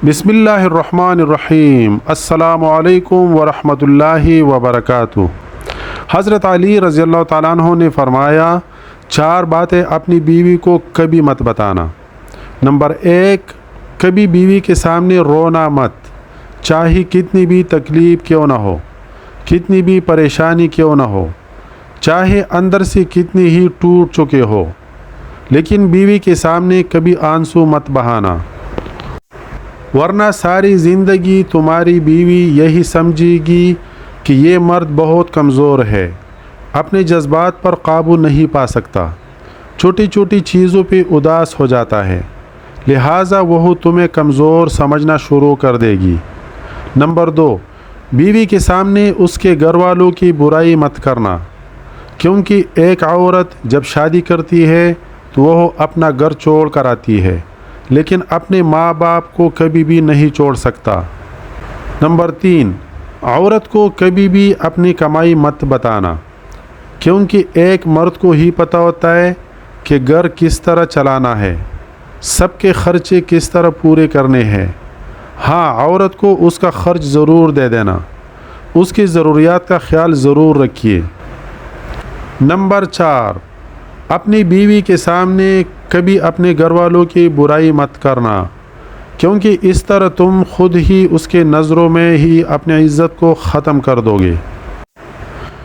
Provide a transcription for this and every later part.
بسم اللہ الرحمن الرحیم۔ السلام علیکم ورحمۃ اللہ وبرکاتہ۔ حضرت علی رضی اللہ تعالیٰ عنہ نے فرمایا، 4 باتیں اپنی بیوی کو کبھی مت بتانا۔ نمبر 1، کبھی بیوی کے سامنے رونا مت، چاہے کتنی بھی تکلیف کیوں نہ ہو، کتنی بھی پریشانی کیوں نہ ہو، چاہے اندر سے کتنی ہی ٹوٹ چکے ہو، لیکن بیوی کے سامنے کبھی آنسو مت بہانا، ورنہ ساری زندگی تمہاری بیوی یہی سمجھے گی کہ یہ مرد بہت کمزور ہے، اپنے جذبات پر قابو نہیں پا سکتا، چھوٹی چھوٹی چیزوں پہ اداس ہو جاتا ہے، لہٰذا وہ تمہیں کمزور سمجھنا شروع کر دے گی۔ نمبر 2، بیوی کے سامنے اس کے گھر والوں کی برائی مت کرنا، کیونکہ ایک عورت جب شادی کرتی ہے تو وہ اپنا گھر چھوڑ کر آتی ہے، لیکن اپنے ماں باپ کو کبھی بھی نہیں چھوڑ سکتا۔ نمبر 3، عورت کو کبھی بھی اپنی کمائی مت بتانا، کیونکہ ایک مرد کو ہی پتہ ہوتا ہے کہ گھر کس طرح چلانا ہے، سب کے خرچے کس طرح پورے کرنے ہیں۔ ہاں، عورت کو اس کا خرچ ضرور دے دینا، اس کی ضروریات کا خیال ضرور رکھیے۔ نمبر 4، اپنی بیوی کے سامنے کبھی اپنے گھر والوں کی برائی مت کرنا، کیونکہ اس طرح تم خود ہی اس کے نظروں میں ہی اپنی عزت کو ختم کر دو گے۔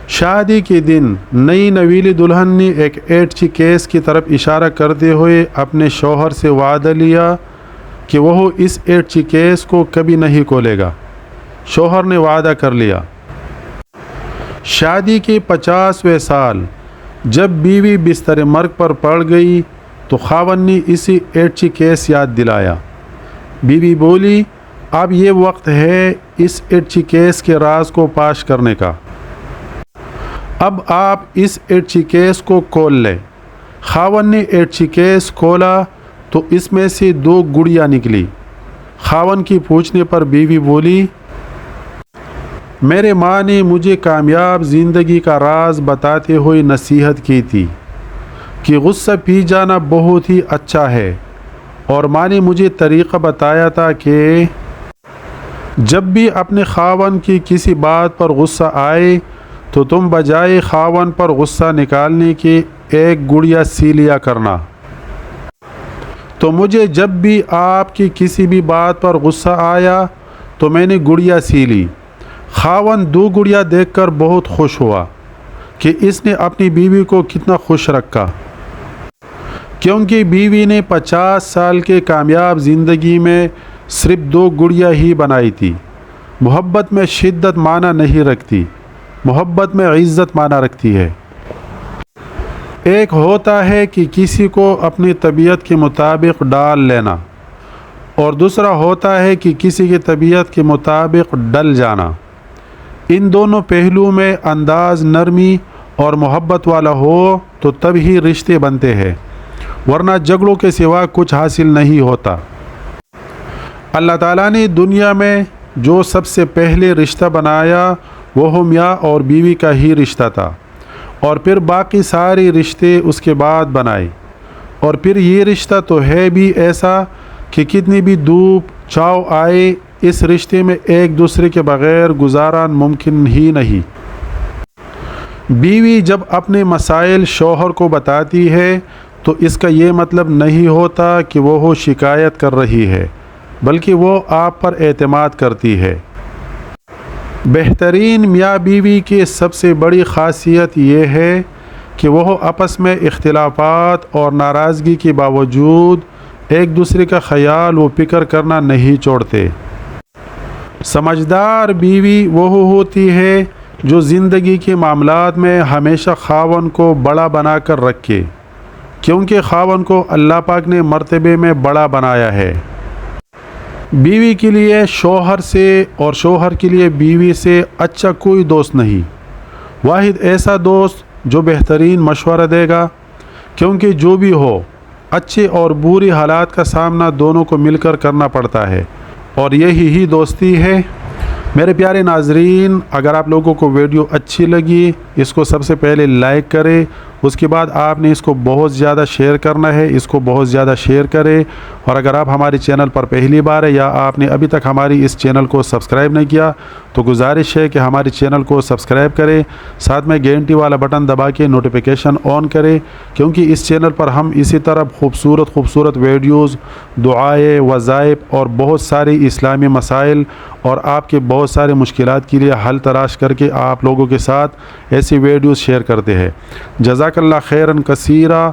شادی کے دن نئی نویلی دلہن نے ایک ایٹھی کیس کی طرف اشارہ کرتے ہوئے اپنے شوہر سے وعدہ لیا کہ وہ اس ایٹھی کیس کو کبھی نہیں کھولے گا۔ شوہر نے وعدہ کر لیا۔ شادی کے 50ویں سال جب بیوی بستر مرگ پر پڑ گئی تو خاوند نے اسی ایٹھی کیس یاد دلایا۔ بیوی بولی، اب یہ وقت ہے اس ایٹھی کیس کے راز کو پاش کرنے کا، اب آپ اس ایٹھی کیس کو کھول لیں۔ خاوند نے ایٹھی کیس کھولا تو اس میں سے 2 گڑیاں نکلی۔ خاوند کی پوچھنے پر بیوی بولی، میرے ماں نے مجھے کامیاب زندگی کا راز بتاتے ہوئے نصیحت کی تھی کہ غصہ پی جانا بہت ہی اچھا ہے، اور ماں نے مجھے طریقہ بتایا تھا کہ جب بھی اپنے خاوند کی کسی بات پر غصہ آئے تو تم بجائے خاوند پر غصہ نکالنے کے 1 گڑیا سی لیا کرنا۔ تو مجھے جب بھی آپ کی کسی بھی بات پر غصہ آیا تو میں نے گڑیا سی لی۔ خاوند 2 گڑیا دیکھ کر بہت خوش ہوا کہ اس نے اپنی بیوی کو کتنا خوش رکھا، کیونکہ بیوی نے 50 سال کے کامیاب زندگی میں صرف 2 گڑیا ہی بنائی تھی۔ محبت میں شدت معنی نہیں رکھتی، محبت میں عزت معنی رکھتی ہے۔ ایک ہوتا ہے کہ کسی کو اپنی طبیعت کے مطابق ڈال لینا، اور دوسرا ہوتا ہے کہ کسی کی طبیعت کے مطابق ڈل جانا۔ ان دونوں پہلو میں انداز نرمی اور محبت والا ہو تو تب ہی رشتے بنتے ہیں، ورنہ جھگڑوں کے سوا کچھ حاصل نہیں ہوتا۔ اللہ تعالیٰ نے دنیا میں جو سب سے پہلے رشتہ بنایا وہ میاں اور بیوی کا ہی رشتہ تھا، اور پھر باقی سارے رشتے اس کے بعد بنائے، اور پھر یہ رشتہ تو ہے بھی ایسا کہ کتنی بھی دھوپ چھاؤ آئے اس رشتے میں ایک دوسرے کے بغیر گزارا ممکن ہی نہیں۔ بیوی جب اپنے مسائل شوہر کو بتاتی ہے تو اس کا یہ مطلب نہیں ہوتا کہ وہ شکایت کر رہی ہے، بلکہ وہ آپ پر اعتماد کرتی ہے۔ بہترین میاں بیوی کی سب سے بڑی خاصیت یہ ہے کہ وہ آپس میں اختلافات اور ناراضگی کے باوجود ایک دوسرے کا خیال و فکر کرنا نہیں چھوڑتے۔ سمجھدار بیوی وہ ہوتی ہے جو زندگی کے معاملات میں ہمیشہ خاوند کو بڑا بنا کر رکھے، کیونکہ خاوند کو اللہ پاک نے مرتبے میں بڑا بنایا ہے۔ بیوی کے لیے شوہر سے اور شوہر کے لیے بیوی سے اچھا کوئی دوست نہیں، واحد ایسا دوست جو بہترین مشورہ دے گا، کیونکہ جو بھی ہو اچھے اور بری حالات کا سامنا دونوں کو مل کر کرنا پڑتا ہے، اور یہی ہی دوستی ہے۔ میرے پیارے ناظرین، اگر آپ لوگوں کو ویڈیو اچھی لگی اس کو سب سے پہلے لائک کرے، اس کے بعد آپ نے اس کو بہت زیادہ شیئر کرنا ہے، اس کو بہت زیادہ شیئر کرے۔ اور اگر آپ ہمارے چینل پر پہلی بار ہے یا آپ نے ابھی تک ہماری اس چینل کو سبسکرائب نہیں کیا تو گزارش ہے کہ ہمارے چینل کو سبسکرائب کرے، ساتھ میں گھنٹی والا بٹن دبا کے نوٹیفیکیشن آن کرے، کیونکہ اس چینل پر ہم اسی طرح خوبصورت ویڈیوز، دعائیں، وظائف اور بہت ساری اسلامی مسائل اور آپ کے بہت سارے مشکلات کے لیے حل تلاش کر کے آپ لوگوں کے ساتھ ایسی ویڈیوز شیئر کرتے ہیں۔ جزاک اللہ خیرن کثیرہ۔